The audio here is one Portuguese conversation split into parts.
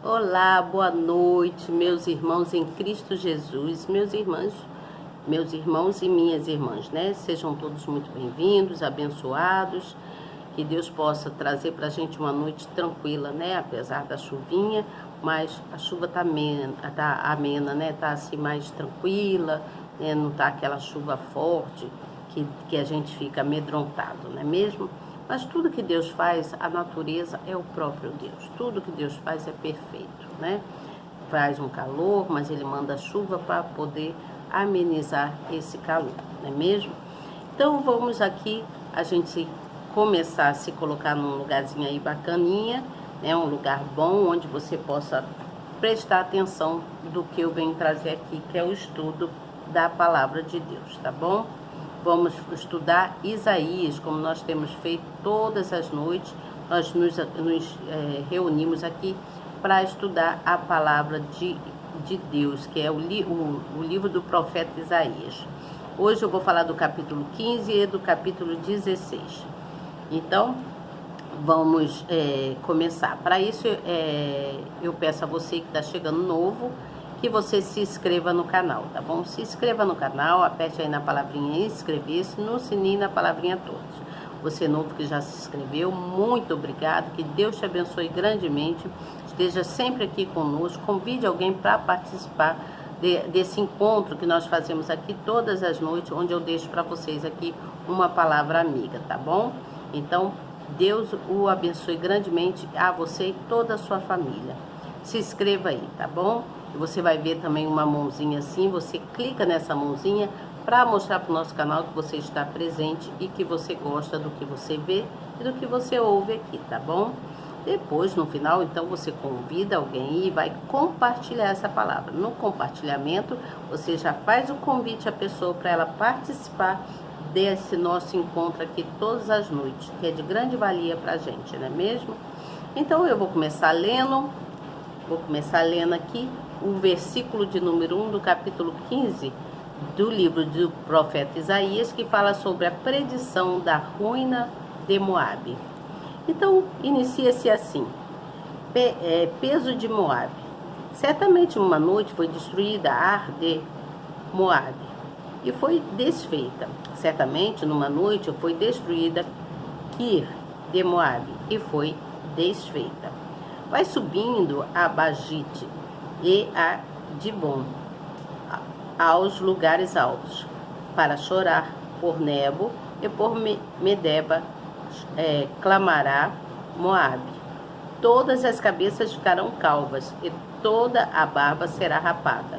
Olá, boa noite, meus irmãos em Cristo Jesus, meus irmãos e minhas irmãs, né? Sejam todos muito bem-vindos, abençoados, que Deus possa trazer para a gente uma noite tranquila, né? Apesar da chuvinha, mas a chuva tá amena, né? Tá assim mais tranquila, né? Não tá aquela chuva forte que a gente fica amedrontado, não é mesmo? Mas tudo que Deus faz, a natureza é o próprio Deus. Tudo que Deus faz é perfeito, né? Faz um calor, mas Ele manda chuva para poder amenizar esse calor, não é mesmo? Então vamos aqui, a gente começar a se colocar num lugarzinho aí bacaninha, né? Um lugar bom, onde você possa prestar atenção do que eu venho trazer aqui, que é o estudo da Palavra de Deus, tá bom? Vamos estudar Isaías, como nós temos feito todas as noites. Nós nos reunimos aqui para estudar a palavra de Deus, que é o livro do profeta Isaías. Hoje eu vou falar do capítulo 15 e do capítulo 16. Então, vamos começar. Para isso, eu peço a você que está chegando novo, que você se inscreva no canal, tá bom? Se inscreva no canal, aperte aí na palavrinha inscrever-se, no sininho na palavrinha todos. Você novo que já se inscreveu, muito obrigado, que Deus te abençoe grandemente, esteja sempre aqui conosco, convide alguém para participar desse encontro que nós fazemos aqui todas as noites, onde eu deixo para vocês aqui uma palavra amiga, tá bom? Então, Deus o abençoe grandemente a você e toda a sua família. Se inscreva aí, tá bom? Você vai ver também uma mãozinha assim, você clica nessa mãozinha para mostrar para o nosso canal que você está presente e que você gosta do que você vê e do que você ouve aqui, tá bom? Depois, no final, então, você convida alguém e vai compartilhar essa palavra. No compartilhamento, você já faz o convite à pessoa para ela participar desse nosso encontro aqui todas as noites, que é de grande valia para a gente, não é mesmo? Então, eu vou começar lendo aqui o versículo de número 1 do capítulo 15 do livro do profeta Isaías, que fala sobre a predição da ruína de Moabe. Então, inicia-se assim: peso de Moabe. Certamente uma noite foi destruída Ar de Moabe e foi desfeita. Certamente numa noite foi destruída Kir de Moabe e foi desfeita. Vai subindo a Bagite e a Dibon, aos lugares altos, para chorar por Nebo e por Medeba, clamará Moabe. Todas as cabeças ficarão calvas e toda a barba será rapada.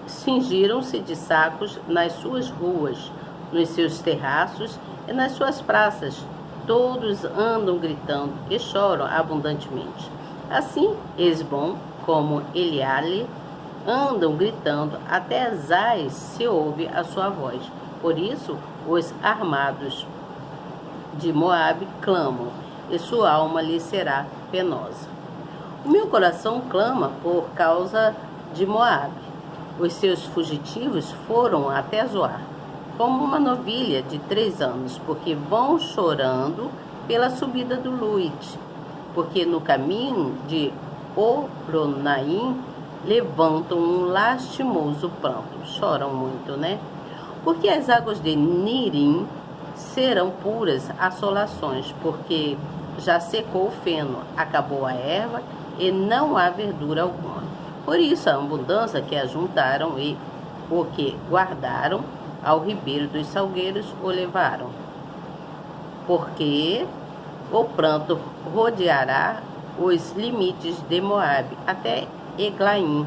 Cingiram-se de sacos nas suas ruas, nos seus terraços e nas suas praças. Todos andam gritando e choram abundantemente. Assim, Esbom como Eliale andam gritando, até Zais se ouve a sua voz. Por isso, os armados de Moabe clamam, e sua alma lhe será penosa. O meu coração clama por causa de Moabe. Os seus fugitivos foram até Zoar, como uma novilha de 3 anos, porque vão chorando pela subida do Luite, porque no caminho de Oronaim levantam um lastimoso pranto. Choram muito, né? Porque as águas de Nirim serão puras assolações, porque já secou o feno, acabou a erva e não há verdura alguma. Por isso a abundância que ajuntaram e o que guardaram ao ribeiro dos salgueiros o levaram. Porque o pranto rodeará os limites de Moabe, até Eglaim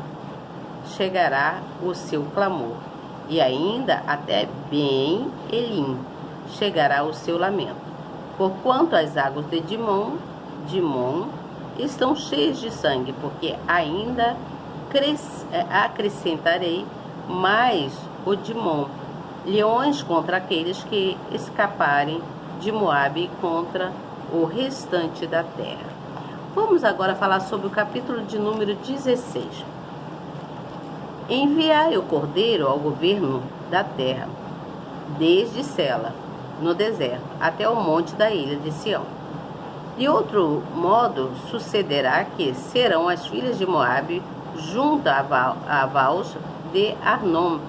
chegará o seu clamor, e ainda até Ben-Elim chegará o seu lamento. Porquanto as águas de Dimon estão cheias de sangue, porque ainda acrescentarei mais o Dimon, leões contra aqueles que escaparem de Moabe e contra o restante da terra. Vamos agora falar sobre o capítulo de número 16. Enviai o cordeiro ao governo da terra, desde Sela, no deserto, até o monte da ilha de Sião. De outro modo, sucederá que serão as filhas de Moabe junto a Vals de Arnon,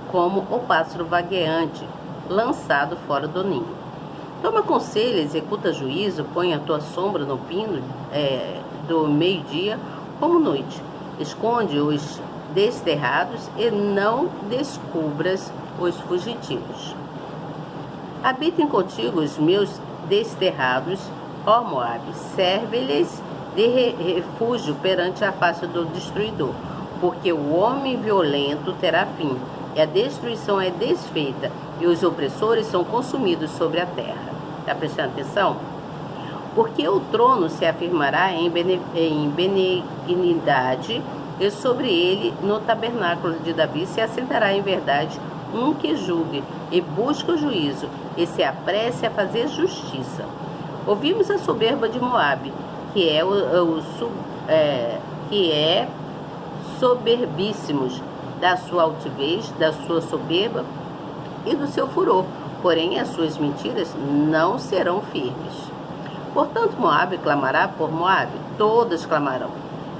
como o pássaro vagueante, lançado fora do ninho. Toma conselho, executa juízo, põe a tua sombra no pino do meio-dia como noite. Esconde os desterrados e não descubras os fugitivos. Habitem contigo os meus desterrados, ó Moabe, serve-lhes de refúgio perante a face do destruidor, porque o homem violento terá fim, e a destruição é desfeita, e os opressores são consumidos sobre a terra. Está prestando atenção? Porque o trono se afirmará em benignidade, e sobre ele, no tabernáculo de Davi, se assentará em verdade um que julgue e busque o juízo, e se apresse a fazer justiça. Ouvimos a soberba de Moabe, que é soberbíssimos, da sua altivez, da sua soberba e do seu furor, porém as suas mentiras não serão firmes. Portanto, Moabe clamará por Moabe, todas clamarão.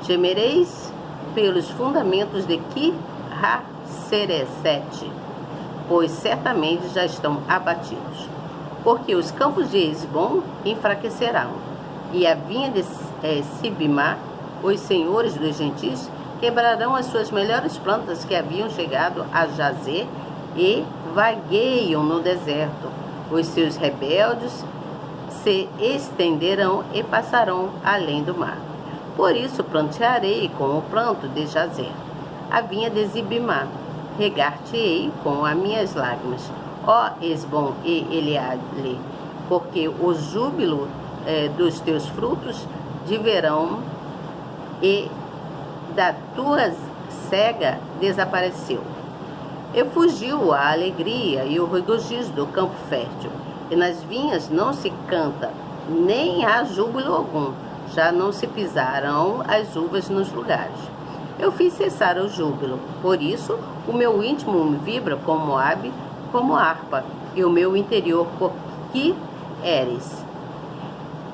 Gemereis pelos fundamentos de Ki-Haceresete, pois certamente já estão abatidos. Porque os campos de Esbom enfraquecerão, e a vinha de Sibimá, os senhores dos gentis, quebrarão as suas melhores plantas que haviam chegado a Jazer e vagueiam no deserto. Os seus rebeldes se estenderão e passarão além do mar. Por isso plantearei com o planto de Jazer a vinha de Sibimá, regar-te-ei com as minhas lágrimas, ó Esbom e Eleale, porque o júbilo dos teus frutos de verão e da tua cega desapareceu. E fugiu a alegria e o regozijo do campo fértil, e nas vinhas não se canta, nem há júbilo algum, já não se pisarão as uvas nos lugares. Eu fiz cessar o júbilo, por isso o meu íntimo vibra como Moabe, como harpa, e o meu interior por Qui-Heres.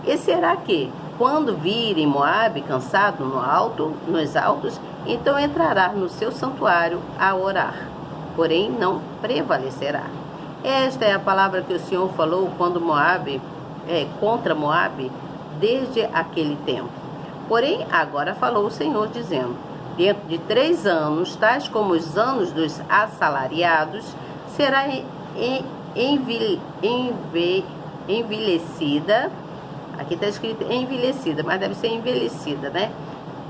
E será que, quando virem Moabe cansado nos altos, então entrará no seu santuário a orar, porém não prevalecerá. Esta é a palavra que o Senhor falou contra Moabe desde aquele tempo. Porém, agora falou o Senhor, dizendo: dentro de 3 anos, tais como os anos dos assalariados, será envelhecida. Aqui está escrito envelhecida, mas deve ser envelhecida, né?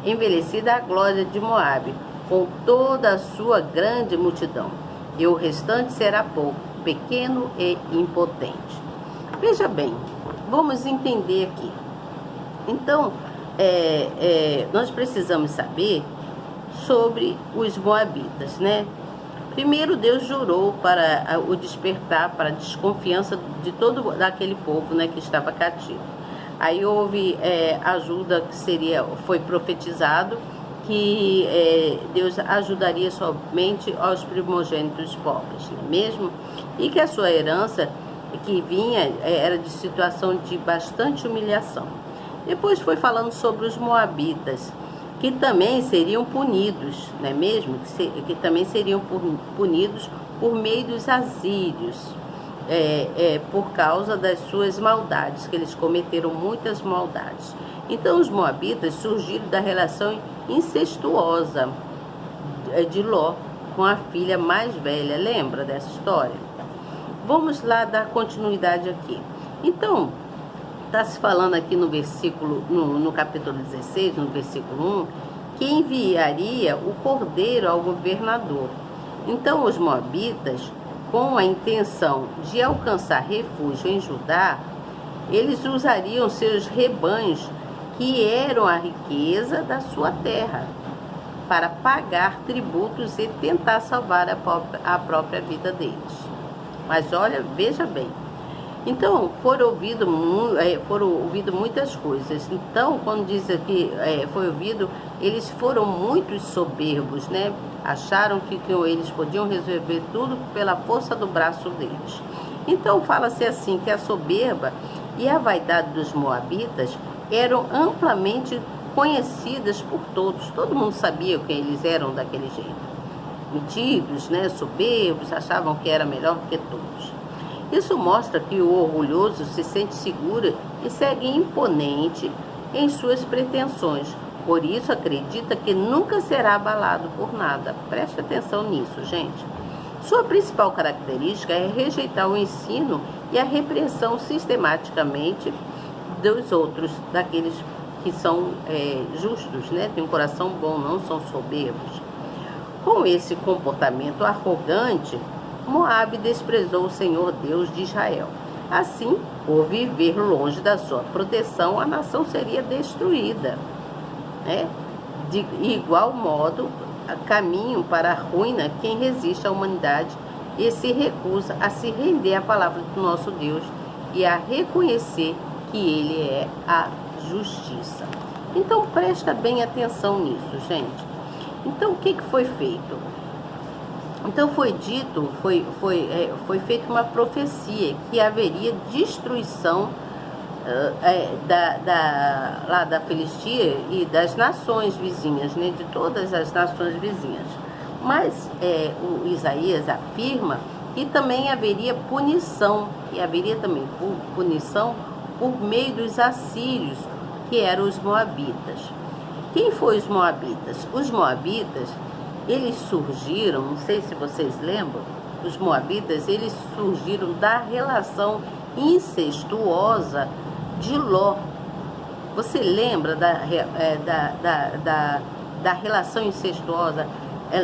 Envelhecida a glória de Moabe, com toda a sua grande multidão. E o restante será pouco, pequeno e impotente. Veja bem, vamos entender aqui. Então, nós precisamos saber sobre os moabitas, né? Primeiro, Deus jurou para o despertar, para a desconfiança de todo aquele povo, né, que estava cativo. Aí houve ajuda que foi profetizado que Deus ajudaria somente aos primogênitos pobres, não é mesmo? E que a sua herança que vinha era de situação de bastante humilhação. Depois foi falando sobre os moabitas, que também seriam punidos, não é mesmo? Que também seriam punidos por meio dos assírios, por causa das suas maldades, que eles cometeram muitas maldades. Então os moabitas surgiram da relação incestuosa de Ló com a filha mais velha. Lembra dessa história? Vamos lá dar continuidade aqui. Então, está se falando aqui no versículo, no capítulo 16, no versículo 1, que enviaria o cordeiro ao governador. Então os moabitas, com a intenção de alcançar refúgio em Judá, eles usariam seus rebanhos, que eram a riqueza da sua terra, para pagar tributos e tentar salvar a própria vida deles. Mas olha, veja bem. Então, foram ouvidas muitas coisas. Então, quando diz aqui, foi ouvido, eles foram muito soberbos, né? Acharam que eles podiam resolver tudo pela força do braço deles. Então, fala-se assim, que a soberba e a vaidade dos moabitas eram amplamente conhecidas por todos. Todo mundo sabia que eles eram daquele jeito. Metidos, né, soberbos, achavam que era melhor do que todos. Isso mostra que o orgulhoso se sente seguro e segue imponente em suas pretensões. Por isso acredita que nunca será abalado por nada. Preste atenção nisso, gente. Sua principal característica é rejeitar o ensino e a repreensão sistematicamente dos outros, daqueles que são justos, né? Tem um coração bom, não são soberbos. Com esse comportamento arrogante, Moabe desprezou o Senhor Deus de Israel. Assim, por viver longe da sua proteção, a nação seria destruída. Né? De igual modo, caminho para a ruína quem resiste à humanidade e se recusa a se render à palavra do nosso Deus e a reconhecer que Ele é a justiça. Então, presta bem atenção nisso, gente. Então, o que foi feito? Então, foi dito, foi feita uma profecia que haveria destruição lá da Filistia e das nações vizinhas, né, de todas as nações vizinhas. Mas o Isaías afirma que também haveria punição, por meio dos assírios, que eram os moabitas. Quem foi os moabitas? Os moabitas, eles surgiram, não sei se vocês lembram, os moabitas, eles surgiram da relação incestuosa de Ló. Você lembra da relação incestuosa?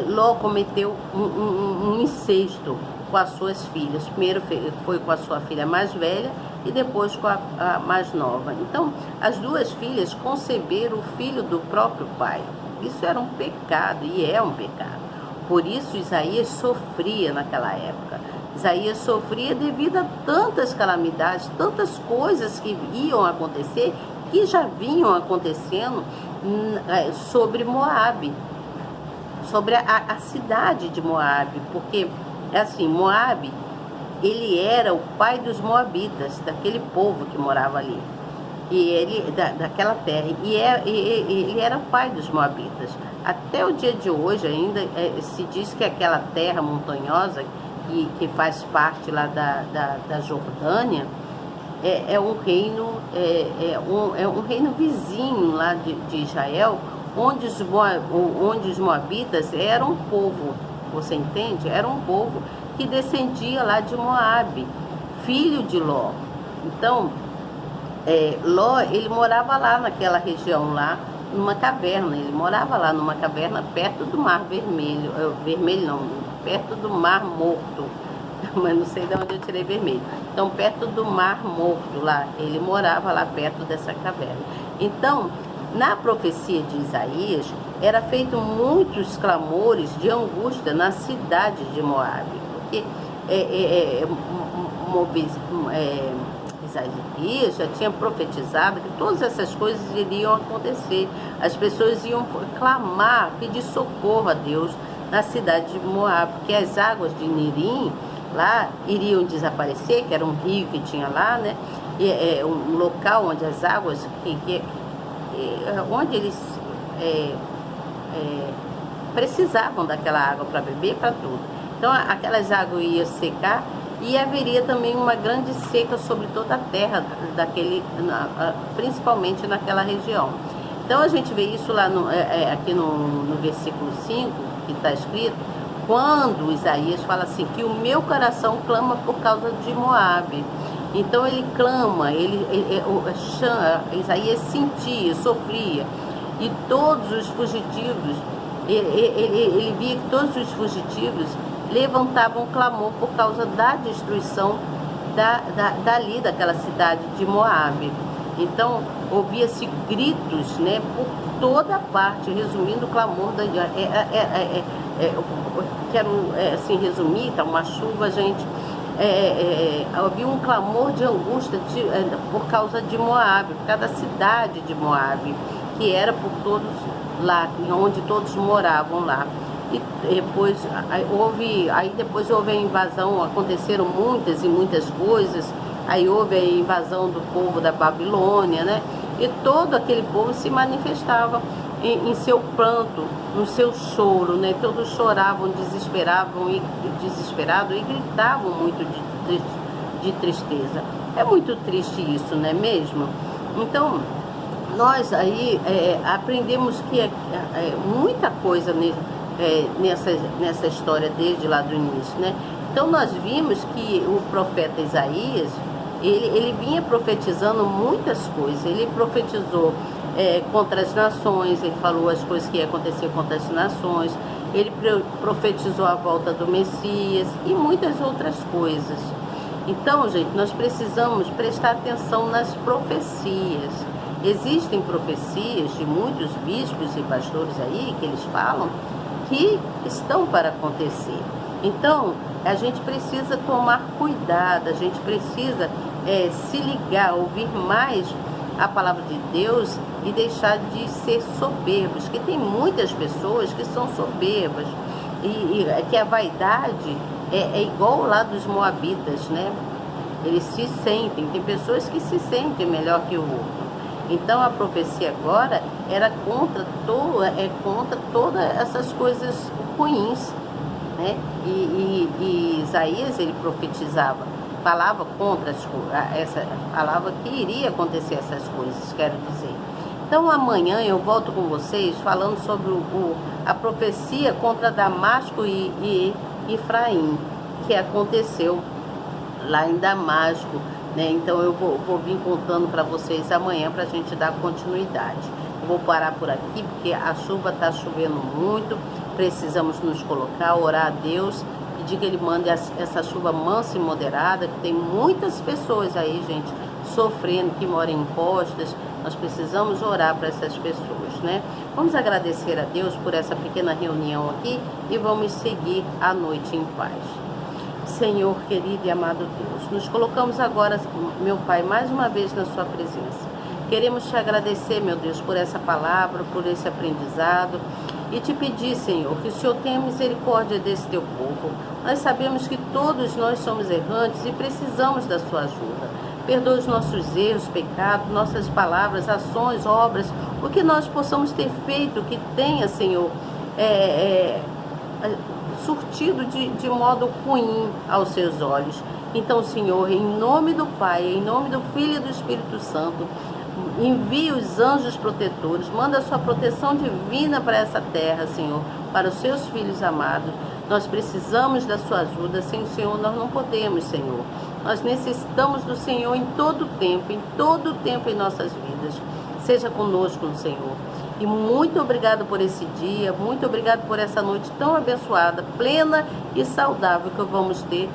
Ló cometeu um incesto com as suas filhas. Primeiro foi com a sua filha mais velha e depois com a mais nova. Então, as duas filhas conceberam o filho do próprio pai. Isso era um pecado e é um pecado. Por isso Isaías sofria naquela época. Isaías sofria devido a tantas calamidades, tantas coisas que iam acontecer, que já vinham acontecendo sobre Moabe, sobre a cidade de Moabe, porque assim, Moabe, ele era o pai dos moabitas, daquele povo que morava ali, e ele daquela terra, e ele era o pai dos moabitas. Até o dia de hoje ainda se diz que aquela terra montanhosa que faz parte lá da Jordânia é um reino vizinho lá de Israel, onde os moabitas eram um povo, você entende? Era um povo que descendia lá de Moabe, filho de Ló. Então, Ló, ele morava lá naquela região lá, numa caverna. Ele morava lá numa caverna perto do Mar Vermelho, perto do Mar Morto, mas não sei de onde eu tirei vermelho. Então, perto do Mar Morto lá, ele morava lá perto dessa caverna. Então, na profecia de Isaías, era feito muitos clamores de angústia na cidade de Moabe, porque Isaías já tinha profetizado que todas essas coisas iriam acontecer. As pessoas iam clamar, pedir socorro a Deus na cidade de Moabe, porque as águas de Nirim lá iriam desaparecer, que era um rio que tinha lá, né? Um local onde as águas, onde eles precisavam daquela água para beber, para tudo. Então, aquelas águas iam secar e haveria também uma grande seca sobre toda a terra, principalmente naquela região. Então, a gente vê isso lá aqui no versículo 5, que está escrito, quando Isaías fala assim, que o meu coração clama por causa de Moabe. Então ele clama, Isaías sentia, sofria, e todos os fugitivos, ele via que todos os fugitivos levantavam clamor por causa da destruição daquela cidade de Moabe. Então ouvia-se gritos, né, por toda parte, resumindo o clamor quero assim resumir, tá uma chuva, gente. Havia um clamor de angústia por causa de Moabe, por causa da cidade de Moabe, que era por todos lá, onde todos moravam lá. E depois houve a invasão, aconteceram muitas e muitas coisas, aí houve a invasão do povo da Babilônia, né? E todo aquele povo se manifestava em seu pranto, no seu choro, né? Todos choravam, desesperados e gritavam muito de tristeza. É muito triste isso, não é mesmo? Então, nós aí aprendemos que muita coisa nessa história desde lá do início, né? Então nós vimos que o profeta Isaías, ele vinha profetizando muitas coisas. Ele profetizou contra as nações, ele falou as coisas que iam acontecer contra as nações, ele profetizou a volta do Messias e muitas outras coisas. Então, gente, nós precisamos prestar atenção nas profecias. Existem profecias de muitos bispos e pastores aí que eles falam que estão para acontecer. Então, a gente precisa tomar cuidado, a gente precisa se ligar, ouvir mais a palavra de Deus e deixar de ser soberbos, que tem muitas pessoas que são soberbas e que a vaidade é igual lá dos moabitas, né? Eles se sentem, tem pessoas que se sentem melhor que o outro. Então a profecia agora era contra todas essas coisas ruins, né? E Isaías, ele profetizava, falava contra falava que iria acontecer essas coisas, quero dizer. Então amanhã eu volto com vocês falando sobre a profecia contra Damasco e Efraim, que aconteceu lá em Damasco, né? Então eu vou vir contando para vocês amanhã para a gente dar continuidade. Eu vou parar por aqui porque a chuva está chovendo muito, precisamos nos colocar, orar a Deus, pedir que Ele mande essa chuva mansa e moderada, que tem muitas pessoas aí, gente, sofrendo, que moram em costas. Nós precisamos orar para essas pessoas, né? Vamos agradecer a Deus por essa pequena reunião aqui e vamos seguir a noite em paz. Senhor querido e amado Deus, nos colocamos agora, meu Pai, mais uma vez na sua presença. Queremos te agradecer, meu Deus, por essa palavra, por esse aprendizado e te pedir, Senhor, que o Senhor tenha misericórdia desse teu povo. Nós sabemos que todos nós somos errantes e precisamos da sua ajuda. Perdoa os nossos erros, pecados, nossas palavras, ações, obras, o que nós possamos ter feito que tenha, Senhor, surtido de modo ruim aos seus olhos. Então, Senhor, em nome do Pai, em nome do Filho e do Espírito Santo, envie os anjos protetores, manda a sua proteção divina para essa terra, Senhor, para os seus filhos amados. Nós precisamos da sua ajuda, sem o Senhor nós não podemos, Senhor. Nós necessitamos do Senhor em todo tempo em nossas vidas. Seja conosco, Senhor. E muito obrigado por esse dia, muito obrigado por essa noite tão abençoada, plena e saudável que vamos ter.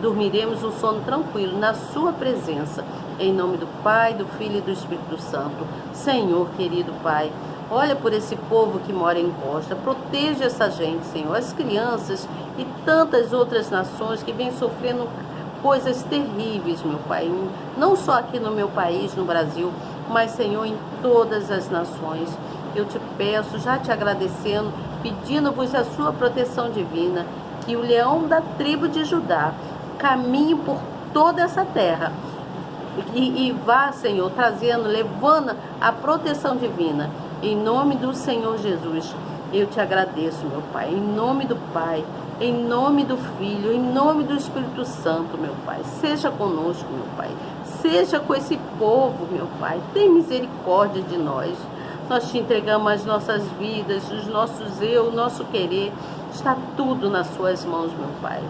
Dormiremos um sono tranquilo na sua presença. Em nome do Pai, do Filho e do Espírito Santo. Senhor, querido Pai, olha por esse povo que mora em costa. Proteja essa gente, Senhor, as crianças e tantas outras nações que vêm sofrendo coisas terríveis, meu Pai. Não só aqui no meu país, no Brasil, mas, Senhor, em todas as nações. Eu te peço, já te agradecendo, pedindo-vos a sua proteção divina, que o leão da tribo de Judá caminhe por toda essa terra e vá, Senhor, trazendo, levando a proteção divina. Em nome do Senhor Jesus, eu te agradeço, meu Pai, em nome do Pai, em nome do Filho, em nome do Espírito Santo, meu Pai. Seja conosco, meu Pai. Seja com esse povo, meu Pai. Tem misericórdia de nós. Nós te entregamos as nossas vidas, os nossos eu, o nosso querer. Está tudo nas suas mãos, meu Pai.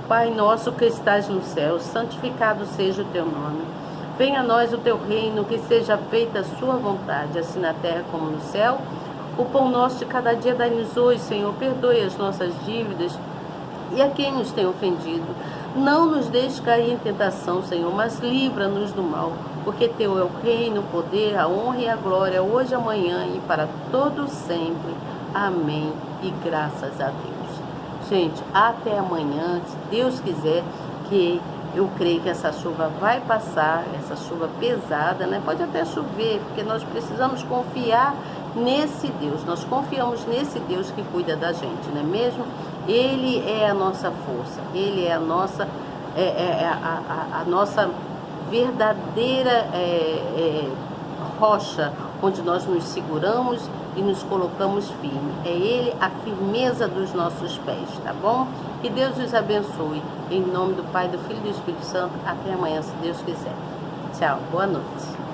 Pai nosso que estás no céu, santificado seja o teu nome. Venha a nós o teu reino, que seja feita a sua vontade, assim na terra como no céu. O pão nosso de cada dia dai-nos hoje, Senhor. Perdoe as nossas dívidas e a quem nos tem ofendido. Não nos deixe cair em tentação, Senhor, mas livra-nos do mal. Porque teu é o reino, o poder, a honra e a glória, hoje, amanhã e para todo sempre. Amém. E graças a Deus. Gente, até amanhã, se Deus quiser, que eu creio que essa chuva vai passar, essa chuva pesada, né? Pode até chover, porque nós precisamos confiar nesse Deus. Nós confiamos nesse Deus que cuida da gente, não é mesmo? Ele é a nossa força, Ele é a nossa verdadeira rocha, onde nós nos seguramos e nos colocamos firme. É Ele a firmeza dos nossos pés, tá bom? Que Deus os abençoe. Em nome do Pai, do Filho e do Espírito Santo. Até amanhã, se Deus quiser. Tchau, boa noite.